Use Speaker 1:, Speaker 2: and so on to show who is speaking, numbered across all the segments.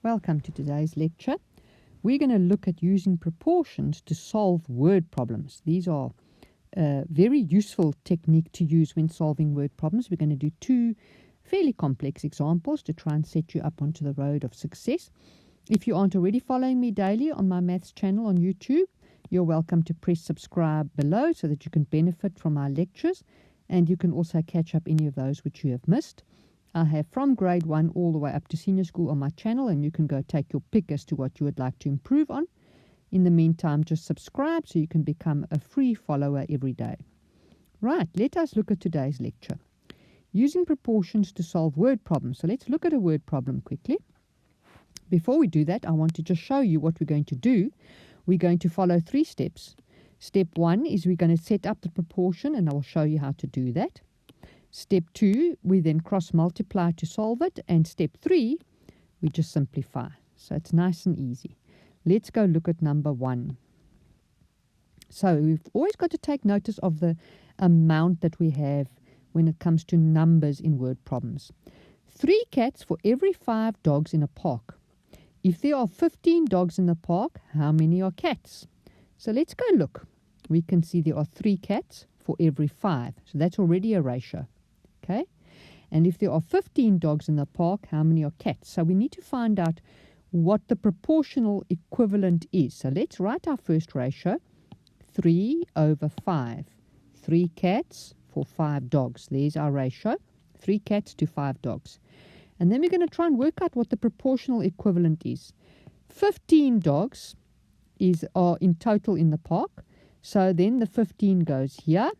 Speaker 1: Welcome to today's lecture. We're going to look at using proportions to solve word problems. These are a very useful technique to use when solving word problems. We're going to do two fairly complex examples to try and set you up onto the road of success. If you aren't already following me daily on my maths channel on YouTube, you're welcome to press subscribe below so that you can benefit from our lectures, and you can also catch up any of those which you have missed. I have from grade 1 all the way up to senior school on my channel, and you can go take your pick as to what you would like to improve on. In the meantime, just subscribe so you can become a free follower every day. Right, let us look at today's lecture. Using proportions to solve word problems. So let's look at a word problem quickly. Before we do that, I want to just show you what we're going to do. We're going to follow 3 steps. Step 1 is we're going to set up the proportion, and I will show you how to do that. Step 2, we then cross-multiply to solve it. And step 3, we just simplify. So it's nice and easy. Let's go look at number 1. So we've always got to take notice of the amount that we have when it comes to numbers in word problems. 3 cats for every 5 dogs in a park. If there are 15 dogs in the park, how many are cats? So let's go look. We can see there are 3 cats for every 5. So that's already a ratio. Okay, and if there are 15 dogs in the park, how many are cats? So we need to find out what the proportional equivalent is. So let's write our first ratio, 3/5. 3 cats for 5 dogs. There's our ratio, 3 cats to 5 dogs. And then we're going to try and work out what the proportional equivalent is. 15 dogs are in total in the park. So then the 15 goes here.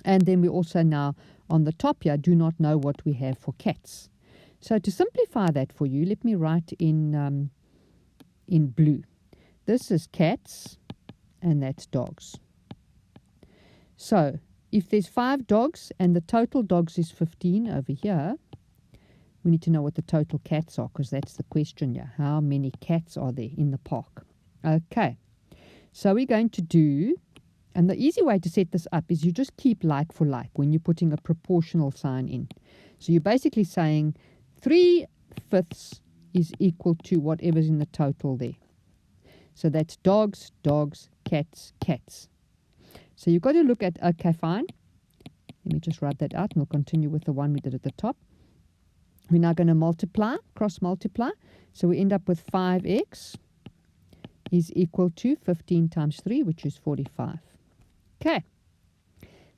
Speaker 1: And then we also now on the top here do not know what we have for cats. So to simplify that for you, let me write in blue. This is cats and that's dogs. So if there's 5 dogs and the total dogs is 15 over here, we need to know what the total cats are, because that's the question here. How many cats are there in the park? Okay, so we're going to do, and the easy way to set this up is you just keep like for like when you're putting a proportional sign in. So you're basically saying 3/5 is equal to whatever's in the total there. So that's dogs, dogs, cats, cats. So you've got to look at, okay, fine. Let me just write that out and we'll continue with the one we did at the top. We're now going to multiply, cross-multiply. So we end up with 5x is equal to 15 times 3, which is 45. Okay.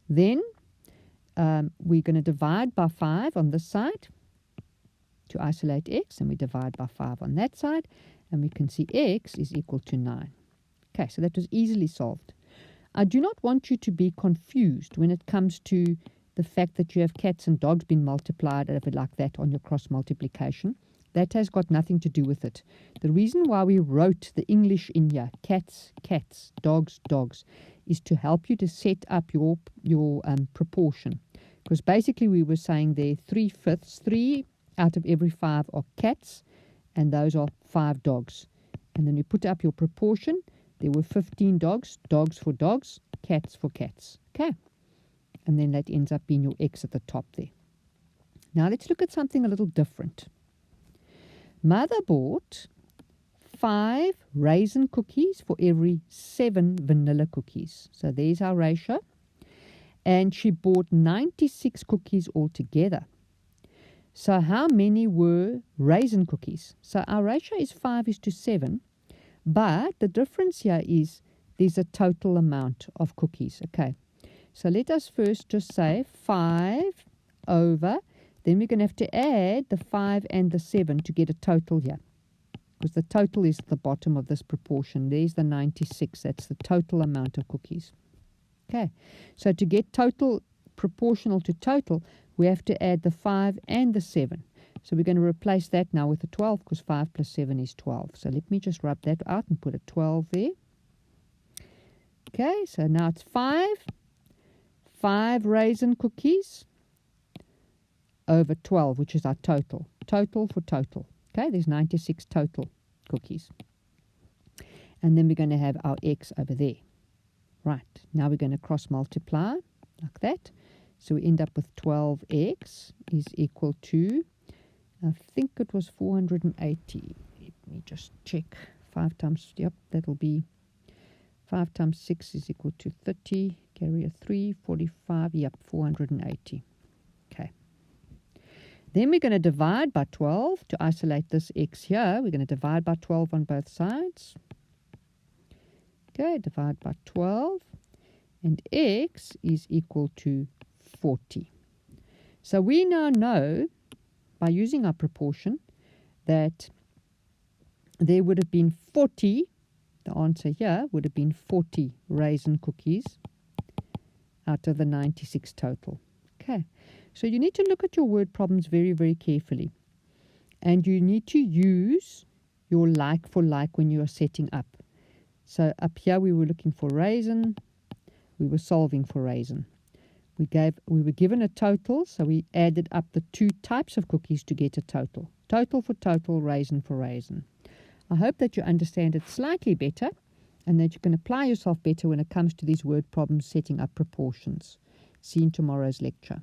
Speaker 1: Then we're going to divide by 5 on this side to isolate x, and we divide by 5 on that side, and we can see x is equal to 9. Okay, so that was easily solved. I do not want you to be confused when it comes to the fact that you have cats and dogs being multiplied over like that on your cross multiplication. That has got nothing to do with it. The reason why we wrote the English in here, cats, cats, dogs, dogs, is to help you to set up your proportion. Because basically we were saying there 3/5, 3 out of every 5 are cats, and those are 5 dogs. And then you put up your proportion. There were 15 dogs, dogs for dogs, cats for cats. Okay. And then that ends up being your x at the top there. Now let's look at something a little different. Mother bought 5 raisin cookies for every 7 vanilla cookies. So there's our ratio. And she bought 96 cookies altogether. So how many were raisin cookies? So our ratio is 5:7. But the difference here is there's a total amount of cookies. Okay. So let us first just say 5 over, then we're going to have to add the 5 and the 7 to get a total here. Because the total is at the bottom of this proportion. There's the 96. That's the total amount of cookies. Okay. So to get total proportional to total, we have to add the 5 and the 7. So we're going to replace that now with a 12, because 5 plus 7 is 12. So let me just rub that out and put a 12 there. Okay, so now it's 5 raisin cookies over 12, which is our total. Total for total. Okay, there's 96 total cookies. And then we're going to have our x over there. Right, now we're going to cross multiply like that. So we end up with 12x is equal to I think it was 480. Let me just check. 5 times, yep, that'll be 5 times 6 is equal to 30. Carry a 3, 45, yep, 480. Okay. Then we're going to divide by 12 to isolate this x here. We're going to divide by 12 on both sides. Okay, divide by 12. And x is equal to 40. So we now know, by using our proportion, that there would have been 40, the answer here would have been 40 raisin cookies out of the 96 total. Okay, so you need to look at your word problems very, very carefully. And you need to use your like for like when you are setting up. So up here we were looking for raisin. We were solving for raisin. We were given a total, so we added up the two types of cookies to get a total. Total for total, raisin for raisin. I hope that you understand it slightly better and that you can apply yourself better when it comes to these word problems setting up proportions. See you in tomorrow's lecture.